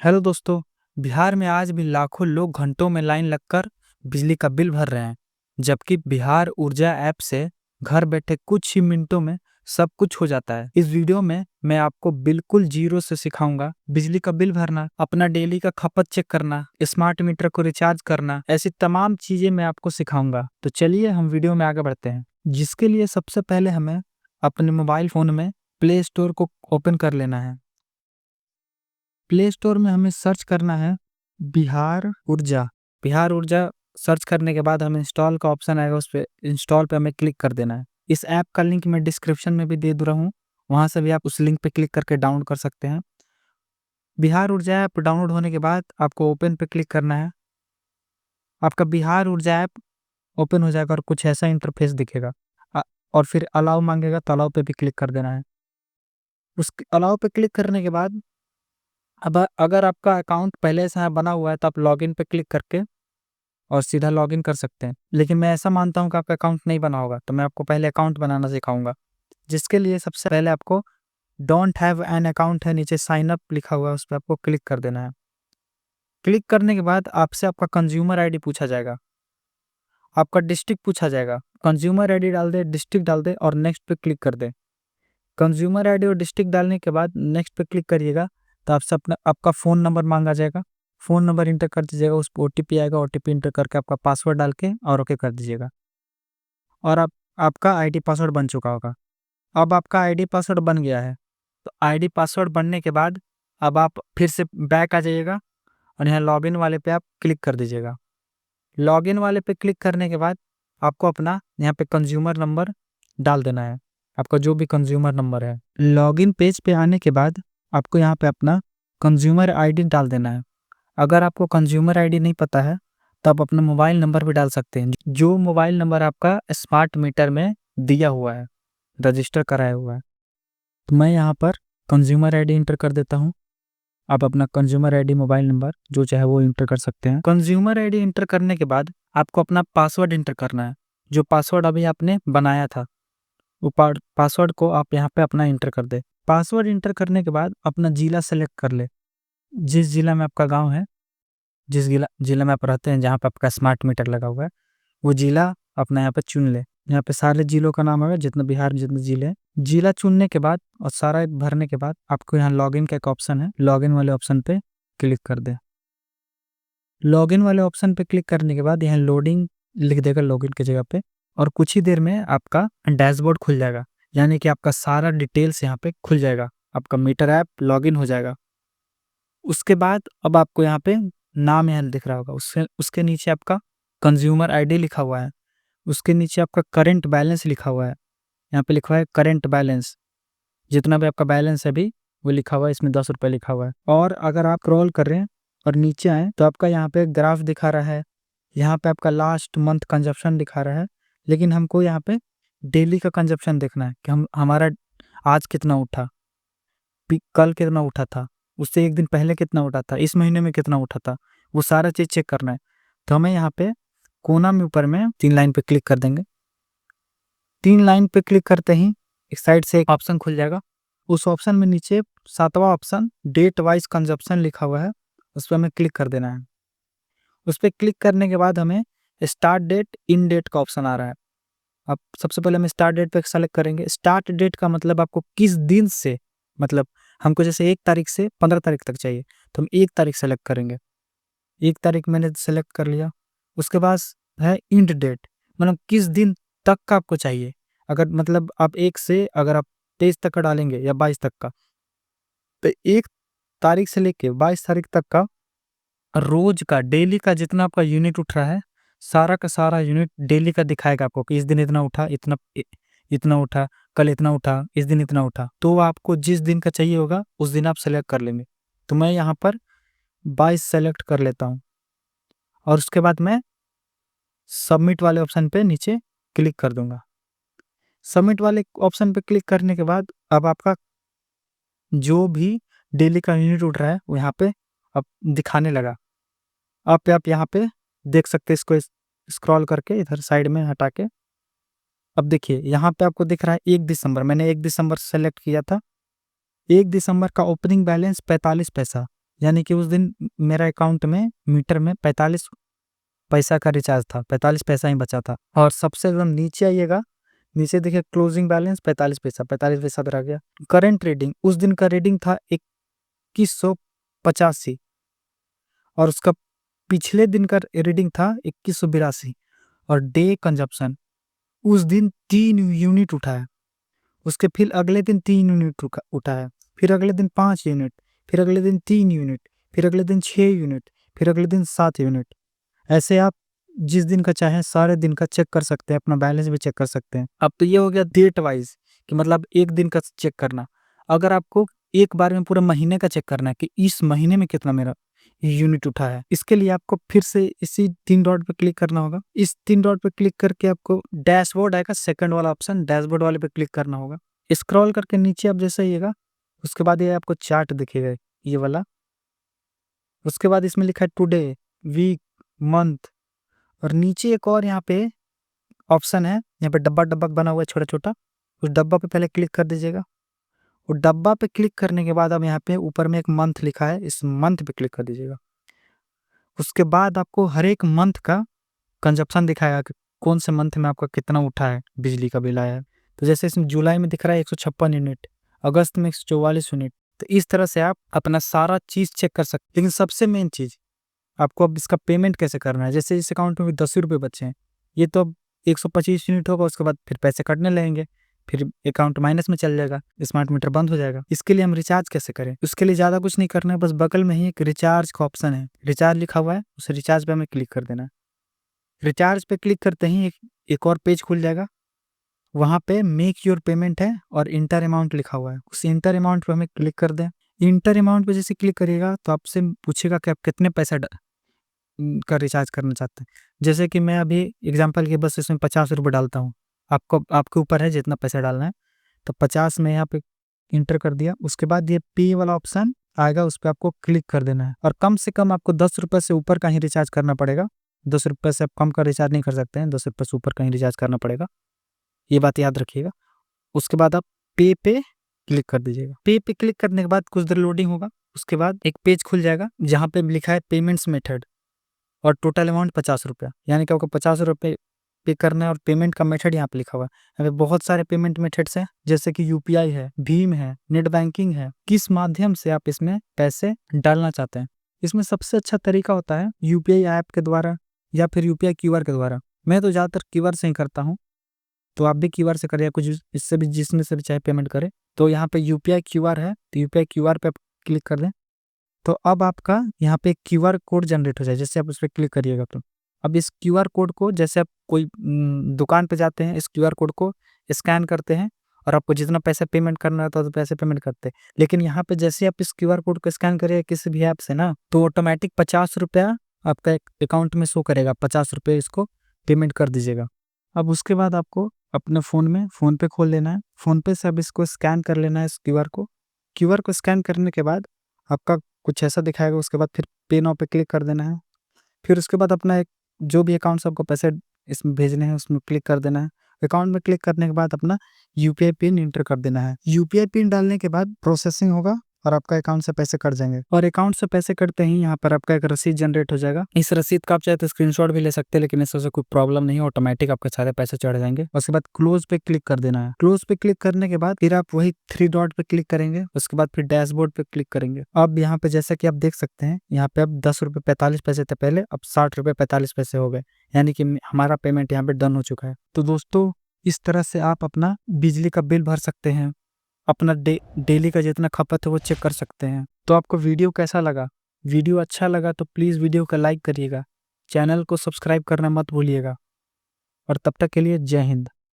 Hello दोस्तों। बिहार में आज भी लाखों लोग घंटों में लाइन लगकर बिजली का बिल भर रहे हैं, जबकि बिहार ऊर्जा ऐप से घर बैठे कुछ ही मिनटों में सब कुछ हो जाता है। इस वीडियो में मैं आपको बिल्कुल जीरो से सिखाऊंगा बिजली का बिल भरना, अपना डेली का खपत चेक करना, स्मार्ट मीटर को रिचार्ज करना, ऐसी तमाम चीजें मैं आपको सिखाऊंगा। तो चलिए हम वीडियो में आगे बढ़ते हैं, जिसके लिए सबसे पहले हमें अपने मोबाइल फोन में प्ले स्टोर को ओपन कर लेना है। प्ले स्टोर में हमें सर्च करना है बिहार ऊर्जा। बिहार ऊर्जा सर्च करने के बाद हमें इंस्टॉल का ऑप्शन आएगा, उस पर इंस्टॉल पे हमें क्लिक कर देना है। इस ऐप का लिंक मैं डिस्क्रिप्शन में भी दे रहा हूँ, वहाँ से भी आप उस लिंक पे क्लिक करके डाउनलोड कर सकते हैं। बिहार ऊर्जा ऐप डाउनलोड होने के बाद आपको ओपन पे क्लिक करना है। आपका बिहार ऊर्जा ऐप ओपन हो जाएगा और कुछ ऐसा इंटरफेस दिखेगा। और फिर अलाउ मांगेगा तो अलाउ पे भी क्लिक कर देना है। उस अलाउ पे क्लिक करने के बाद अब अगर आपका अकाउंट पहले से यहाँ बना हुआ है तो आप लॉगिन पे क्लिक करके और सीधा लॉगिन कर सकते हैं। लेकिन मैं ऐसा मानता हूँ कि आपका अकाउंट नहीं बना होगा, तो मैं आपको पहले अकाउंट बनाना सिखाऊंगा, जिसके लिए सबसे पहले आपको डोंट हैव एन अकाउंट है, नीचे साइन अप लिखा हुआ है, उस पर आपको क्लिक कर देना है। क्लिक करने के बाद आपसे आपका कंज्यूमर आईडी पूछा जाएगा, आपका डिस्ट्रिक्ट पूछा जाएगा। कंज्यूमर आईडी डाल दे, डिस्ट्रिक्ट डाल दे और नेक्स्ट पे क्लिक कर दे। कंज्यूमर आईडी और डिस्ट्रिक्ट डालने के बाद नेक्स्ट पे क्लिक करिएगा तो आपसे अपना आपका फ़ोन नंबर मांगा जाएगा। फ़ोन नंबर इंटर कर दीजिएगा, उस पर ओटीपी आएगा, ओटीपी इंटर करके आपका पासवर्ड डाल के और ओके कर दीजिएगा और आपका आईडी पासवर्ड बन चुका होगा। अब आपका आईडी पासवर्ड बन गया है, तो आईडी पासवर्ड बनने के बाद अब आप फिर से बैक आ जाइएगा और यहाँ लॉगिन वाले पे आप क्लिक कर दीजिएगा। लॉगिन वाले पे क्लिक करने के बाद आपको अपना यहाँ पे कंज्यूमर नंबर डाल देना है, आपका जो भी कंज्यूमर नंबर है। लॉगिन पेज पे आने के बाद आपको यहाँ पे अपना कंज्यूमर आईडी डाल देना है। अगर आपको कंज्यूमर आईडी नहीं पता है तो आप अपना मोबाइल नंबर भी डाल सकते हैं, जो मोबाइल नंबर आपका स्मार्ट मीटर में दिया हुआ है, रजिस्टर कराया हुआ है। तो मैं यहाँ पर कंज्यूमर आईडी इंटर कर देता हूँ। आप अपना कंज्यूमर आईडी मोबाइल नंबर जो चाहे वो इंटर कर सकते हैं। कंज्यूमर आईडी इंटर करने के बाद आपको अपना पासवर्ड इंटर करना है, जो पासवर्ड अभी आपने बनाया था वो पासवर्ड को आप यहाँ पे अपना इंटर कर दे। पासवर्ड इंटर करने के बाद अपना जिला सेलेक्ट कर ले, जिस जिला में आपका गांव है, जिस जिला में आप रहते हैं, जहाँ पे आपका स्मार्ट मीटर लगा हुआ है, वो जिला अपना यहाँ पे चुन ले। यहाँ पे सारे जिलों का नाम आएगा, जितना बिहार में जितने जिले हैं। जिला चुनने के बाद और सारा भरने के बाद आपको यहाँ लॉगिन का एक ऑप्शन है, लॉगिन वाले ऑप्शन पे क्लिक कर दे। लॉगिन वाले ऑप्शन पे क्लिक करने के बाद यहाँ लोडिंग लिख देगा लॉगिन की जगह पे, और कुछ ही देर में आपका डैशबोर्ड खुल जाएगा, यानी कि आपका सारा डिटेल्स यहाँ पे खुल जाएगा, आपका मीटर ऐप लॉगिन हो जाएगा। उसके बाद अब आपको यहाँ पे नाम यहाँ दिख रहा होगा, उसके नीचे आपका कंज्यूमर आईडी लिखा हुआ है, उसके नीचे आपका करंट बैलेंस लिखा हुआ है। यहाँ पे लिखा हुआ है करंट बैलेंस, जितना भी आपका बैलेंस है अभी वो लिखा हुआ है, इसमें 10 रुपये लिखा हुआ है। और अगर आप स्क्रॉल कर रहे हैं और नीचे आए तो आपका यहाँ पे ग्राफ दिखा रहा है, यहाँ पे आपका लास्ट मंथ कंजप्शन दिखा रहा है। लेकिन हमको यहाँ पे डेली का कंजप्शन देखना है कि हमारा आज कितना उठा, कल कितना उठा था, उससे एक दिन पहले कितना उठा था, इस महीने में कितना उठा था, वो सारा चीज़ चेक करना है। तो हमें यहाँ पे कोना में ऊपर में 3 लाइन पे क्लिक कर देंगे। 3 लाइन पे क्लिक करते ही एक साइड से एक ऑप्शन खुल जाएगा, उस ऑप्शन में नीचे 7वां ऑप्शन डेट वाइज कंजप्शन लिखा हुआ है, उस पर हमें क्लिक कर देना है। उस पर क्लिक करने के बाद हमें स्टार्ट डेट इन डेट का ऑप्शन आ रहा है। अब सबसे पहले हम स्टार्ट डेट पे सेलेक्ट करेंगे। स्टार्ट डेट का मतलब आपको किस दिन से, मतलब हमको जैसे 1 तारीख से 15 तारीख तक चाहिए, तो हम 1 तारीख सेलेक्ट करेंगे। 1 तारीख मैंने सेलेक्ट कर लिया। उसके बाद है इंड डेट, मतलब किस दिन तक का आपको चाहिए। अगर मतलब आप 1 से अगर आप 23 तक का डालेंगे या 22 तक का, तो 1 तारीख से लेके 22 तारीख तक का रोज का डेली का जितना आपका यूनिट उठ रहा है, सारा का सारा यूनिट डेली का दिखाएगा आपको कि इस दिन इतना उठा, इतना उठा, कल इतना उठा, इस दिन इतना उठा। तो आपको जिस दिन का चाहिए होगा उस दिन आप सेलेक्ट कर लेंगे। तो मैं यहाँ पर 22 सेलेक्ट कर लेता हूँ और उसके बाद मैं सबमिट वाले ऑप्शन पे नीचे क्लिक कर दूंगा। सबमिट वाले ऑप्शन पे क्लिक करने के बाद अब आपका जो भी डेली का यूनिट उठ रहा है वो यहाँ पे अब दिखाने लगा। आप यहाँ पे देख सकते हैं, इसको स्क्रॉल करके इधर साइड में हटा के। अब देखिए यहाँ पे आपको दिख रहा है 1 दिसंबर, मैंने 1 दिसंबर सेलेक्ट किया था। 1 दिसंबर का ओपनिंग बैलेंस 45 पैसा, यानी कि उस दिन मेरा अकाउंट में मीटर में 45 पैसा का रिचार्ज था, 45 पैसा ही बचा था। और सबसे एकदम नीचे आइएगा, नीचे देखिए क्लोजिंग बैलेंस 45 पैसा, 45 पैसा पे रह गया। करंट रीडिंग, उस दिन का रीडिंग था 2185 और उसका पिछले दिन का रीडिंग था 2182। और डे कंजप्शन उस दिन 3 यूनिट उठाया, उसके फिर अगले दिन 3 यूनिट उठाया, फिर अगले दिन 5 यूनिट, फिर अगले दिन 3 यूनिट, फिर अगले दिन 6 यूनिट, फिर अगले दिन 7 यूनिट। ऐसे आप जिस दिन का चाहें सारे दिन का चेक कर सकते हैं, अपना बैलेंस भी चेक कर सकते हैं। अब तो ये हो गया डेट वाइज कि मतलब एक दिन का चेक करना। अगर आपको एक बार में पूरा महीने का चेक करना है कि इस महीने में कितना मेरा यूनिट उठा है, इसके लिए आपको फिर से इसी 3 डॉट पे क्लिक करना होगा। इस 3 डॉट पे क्लिक करके आपको डैशबोर्ड आएगा, सेकंड वाला ऑप्शन डैशबोर्ड वाले पे क्लिक करना होगा। स्क्रॉल करके नीचे आप जैसे आइएगा, उसके बाद ये आपको चार्ट दिखेगा ये वाला। उसके बाद इसमें लिखा है टुडे, वीक, मंथ और नीचे एक और यहाँ पे ऑप्शन है, यहाँ पे डब्बा डब्बा बना हुआ है छोटा छोटा, उस डब्बा पे पहले क्लिक कर दीजिएगा। और डब्बा पे क्लिक करने के बाद अब यहाँ पे ऊपर में एक मंथ लिखा है, इस मंथ पे क्लिक कर दीजिएगा। उसके बाद आपको हर एक मंथ का कंजप्शन दिखाएगा कि कौन से मंथ में आपका कितना उठा है, बिजली का बिल आया है। तो जैसे इसमें जुलाई में दिख रहा है 156 यूनिट, अगस्त में 144 यूनिट। तो इस तरह से आप अपना सारा चीज़ चेक कर सकते हैं। लेकिन सबसे मेन चीज़, आपको अब इसका पेमेंट कैसे करना है। जैसे इस अकाउंट में भी 10 रुपये बचे हैं, ये तो अब 125 यूनिट होगा, उसके बाद फिर पैसे कटने लगेंगे, फिर अकाउंट माइनस में चल जाएगा, स्मार्ट मीटर बंद हो जाएगा। इसके लिए हम रिचार्ज कैसे करें, उसके लिए ज़्यादा कुछ नहीं करना है, बस बगल में ही एक रिचार्ज का ऑप्शन है, रिचार्ज लिखा हुआ है, उस रिचार्ज पे हमें क्लिक कर देना है। रिचार्ज पे क्लिक करते ही एक और पेज खुल जाएगा, वहाँ पे मेक योर पेमेंट है और इंटर अमाउंट लिखा हुआ है, उस इंटर अमाउंट पे हमें क्लिक कर दें। इंटर अमाउंट पे जैसे क्लिक करिएगा तो आपसे पूछेगा कि आप कितने पैसा का रिचार्ज करना चाहते हैं। जैसे कि मैं अभी एग्जांपल के बस इसमें 50 रुपये डालता हूँ, आपके ऊपर है जितना पैसा डालना है। तो 50 में यहाँ पे इंटर कर दिया। उसके बाद ये पे वाला ऑप्शन आएगा, उस पर आपको क्लिक कर देना है। और कम से कम आपको 10 रुपये से ऊपर का ही रिचार्ज करना पड़ेगा, 10 रुपये से आप कम का रिचार्ज नहीं कर सकते हैं, 10 रुपये से ऊपर का ही रिचार्ज करना पड़ेगा, ये बात याद रखिएगा। उसके बाद आप पे क्लिक कर दीजिएगा। पे क्लिक करने के बाद कुछ देर लोडिंग होगा, उसके बाद एक पेज खुल जाएगा जहाँ पे लिखा है पेमेंट्स मेथड और टोटल अमाउंट 50 रुपया, यानी कि आपको 50 रुपये पे करना है। और पेमेंट का मेथड यहाँ पे लिखा हुआ है। यहाँ पे बहुत सारे पेमेंट मेथड्स हैं, जैसे कि यूपीआई है, भीम है, नेट बैंकिंग है। किस माध्यम से आप इसमें पैसे डालना चाहते हैं, इसमें सबसे अच्छा तरीका होता है यूपीआई ऐप के द्वारा या फिर यूपीआई क्यूआर के द्वारा। मैं तो ज़्यादातर क्यूआर से ही करता हूँ, तो आप भी क्यूआर से करिए, कुछ इससे भी जिसमें से भी चाहे पेमेंट करें। तो यहाँ पे यूपीआई क्यूआर है, तो यूपीआई क्यूआर पे आप क्लिक कर दें। तो अब आपका यहाँ पे क्यूआर कोड जनरेट हो जाए, जैसे आप उस पर क्लिक करिएगा। तो अब इस क्यूआर कोड को, जैसे आप कोई दुकान पे जाते हैं, इस क्यूआर कोड को स्कैन करते हैं और आपको जितना पैसा पेमेंट करना रहता है तो पैसे पेमेंट करते हैं। लेकिन यहाँ पे जैसे आप इस क्यूआर कोड को स्कैन करिए किसी भी ऐप से ना, तो ऑटोमेटिक 50 रुपया आपका अकाउंट में शो करेगा, 50 रुपये इसको पेमेंट कर दीजिएगा। अब उसके बाद आपको अपने फ़ोन पे खोल लेना है, फ़ोन पे से अब इसको स्कैन कर लेना है इस क्यूआर को स्कैन करने के बाद आपका कुछ ऐसा दिखाएगा। उसके बाद फिर पे नाउ पे क्लिक कर देना है। फिर उसके बाद अपना एक जो भी अकाउंट से आपको पैसे इसमें भेजने हैं उसमें क्लिक कर देना है। अकाउंट में क्लिक करने के बाद अपना यूपीआई पिन इंटर कर देना है। यूपीआई पिन डालने के बाद प्रोसेसिंग होगा और आपका अकाउंट से पैसे कट जाएंगे। और अकाउंट से पैसे कटते ही यहाँ पर आपका एक रसीद जनरेट हो जाएगा। इस रसीद का आप चाहे तो स्क्रीनशॉट भी ले सकते हैं, लेकिन इससे कोई प्रॉब्लम नहीं है, ऑटोमेटिक आपके सारे पैसे चढ़ जाएंगे। उसके बाद क्लोज पे क्लिक कर देना है। क्लोज पे क्लिक करने के बाद फिर आप वही 3 डॉट पे क्लिक करेंगे, उसके बाद फिर डैशबोर्ड पे क्लिक करेंगे। अब यहाँ पे जैसा कि आप देख सकते हैं, यहाँ पे अब 10 रुपये 45 पैसे थे पहले, अब 60 रुपये 45 पैसे हो गए, यानी कि हमारा पेमेंट यहाँ पे डन हो चुका है। तो दोस्तों, इस तरह से आप अपना बिजली का बिल भर सकते हैं, अपना डेली का जितना खपत है वो चेक कर सकते हैं। तो आपको वीडियो कैसा लगा? वीडियो अच्छा लगा तो प्लीज़ वीडियो को लाइक करिएगा, चैनल को सब्सक्राइब करना मत भूलिएगा। और तब तक के लिए जय हिंद।